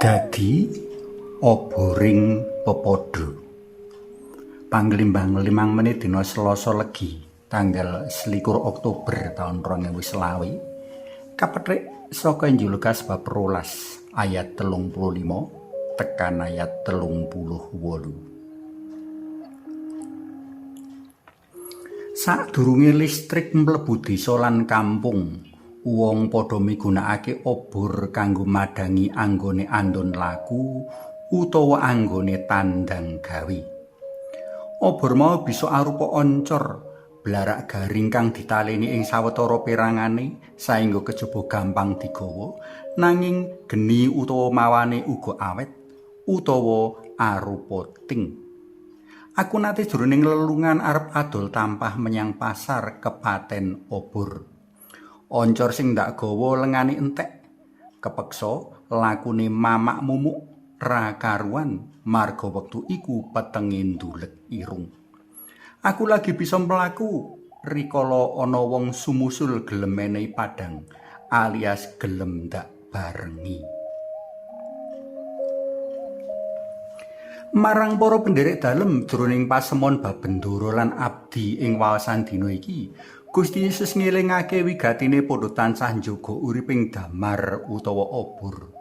Dadi oboring pepodo. Panglimbang 5 menit dina Selasa Legi, tanggal 21 Oktober tahun 2020. Kapethik saka Injil Lukas bab 12 ayat 35 tekan ayat 38. Sadurunge listrik mlebu desa lan kampung, wong padha migunakake obor kanggo madangi anggone andon laku utawa anggone tandang gawe. Obor mau bisa arupa oncor, blarak garing kang ditaleni ing sawetara perangane saengga kejaba gampang digawa, nanging geni utawa mawane uga awet utawa arupa ting. Aku nate jroning lelungan arep adol tampah menyang pasar kepaten obor. Oncor sing ndak gawa lengane entek, kepeksa lakune mamak mumuk ra karuan marga wektu iku petenge ndulek irung. Aku lagi bisa mlaku rikala ana wong sumusul gelem menehi padang alias gelem ndak barengi. Marang para penderek dalem jroning pasemon bab bendoro lan abdi ing wawasan dina iki, Gusti Yesus ngelingake wigatine padha tansah njaga uriping damar utawa obor.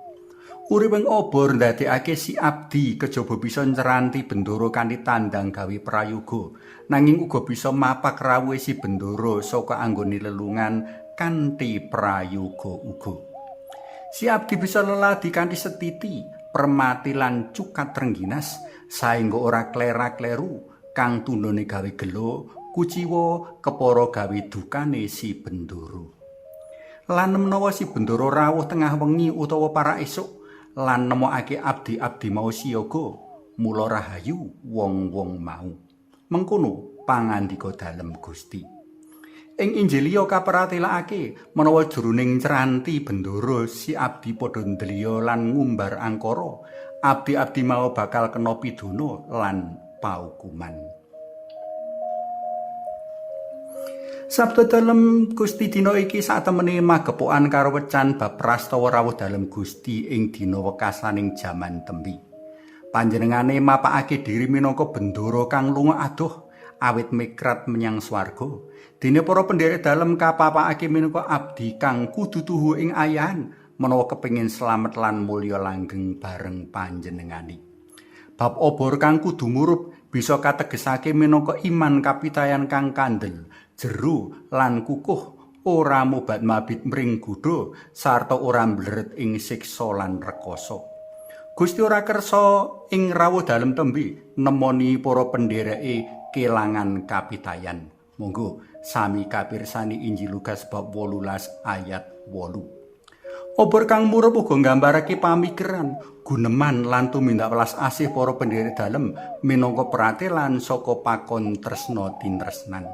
Uriping obor ndadekake si abdi kejaba bisa nceranti bendoro kanthi tandang gawe prayoga, nanging uga bisa mapak rawuhe si bendoro saka anggone lelungan kanthi prayoga uga. Si abdi bisa leladi kanthi setiti, permati lan cukat rengginas saengga ora klerak-kleru kang tundone gawe gelo kuciwa kepara gawe dukane si bendoro. Lan menawa si bendoro rawuh tengah wengi utawa para esuk lan nemokake abdi-abdi mau siyaga, mula rahayu wong-wong mau. Mengkono pangandika dalem Gusti. Ing Injil liya kapratelakake menawa jroning ceranti bendoro si abdi padha ndliya lan ngumbar angkara, abdi-abdi mau bakal kena pidana lan paukuman. Sabda dalem Gusti dina iki satemene magepokan karo wecan bab prastawa rawuh dalem Gusti ing dina wekasaning jaman tembi. Panjenengane mapakake diri minangka bendoro kang lunga adoh awit mikrat menyang swarga. Dene para penderek dalem kapapakake minangka abdi kang kudu tuhu ing ayahan menawa kepengin slamet lan mulya langgeng bareng panjenengane. Bab obor kang kudu murup bisa kategesake minangka iman kapitayan kang kandel, jero lan kukuh, ora mobat mabit mring gudha sarta ora mbleret ing siksa lan rekoso. Gusti ora kersa ing rawuh dalem tembe nemoni para pendereke kelangan kapitayan. Monggo sami kapirsani Injil Lukas bab 18 ayat 8. Obor kang murup uga nggambarake pamikiran, guneman lan tumindak welas asih para penderek dalem minangka pratelan saka pakon tresna tinresnan.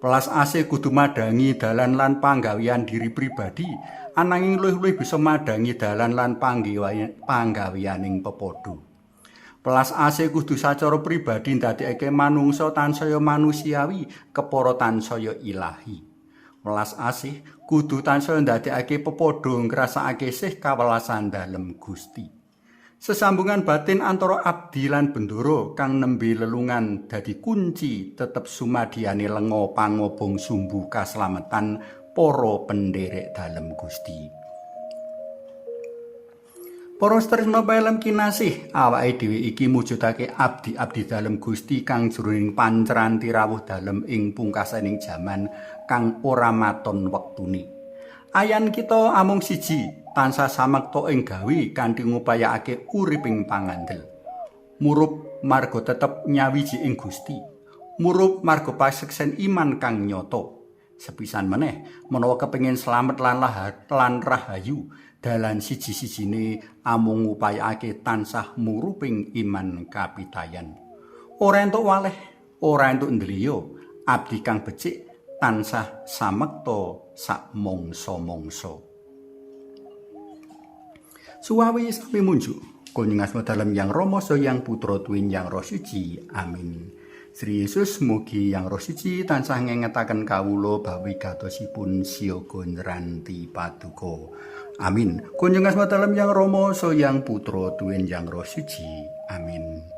Welas asih kudu madangi dalan lan panggawean diri pribadi, ananging luwih-luwih bisa madangi dalan lan panggaweaning pepodo. Welas asih kudu sacara pribadi ndadekake manungsa tansaya manusiawi kepara tansaya ilahi. Welas asih kudu tansaya ndadekake pepodo ngrasakake sih kawelasan dalem Gusti. Sesambungan batin antara abdi lan bendoro kang nembe lelungan dadi kunci tetep sumadyane lenga pangobong sumbu kaslametan para penderek dalem Gusti. Para tresna pelem kinasih, awake dhewe iki mujudake abdi-abdi dalem Gusti kang jroning panceranti rawuh dalem ing pungkasaning jaman kang ora maton wektune. Ayan kita amung siji, tansah samekta ing gawe kanthi ngupayakake uriping pangandel. Murup marga tetep nyawiji ing Gusti. Murup marga paseksen iman kang nyata. Sepisan meneh menawa kepengin slamet lan rahayu, dalan siji-sijine amung ngupayakake tansah muruping iman kapitayan. Ora entuk waleh, ora entuk ndliya, abdi kang becik tansah samekta sak mangsa-mangsa. Suwawi sami munjuk, kul nyingasmu dalem Yang Rama Sang Yang Putra Tuwin Yang Roh Suci. Amin. Sri Yesus mugi Yang Roh Suci tansah ngengetaken kawula bawi gatosipun siyaga nranti paduka. Amin. Kunjung asma dalem Yang Rama so Yang Putra tuwin Yang Roh Suci. Amin.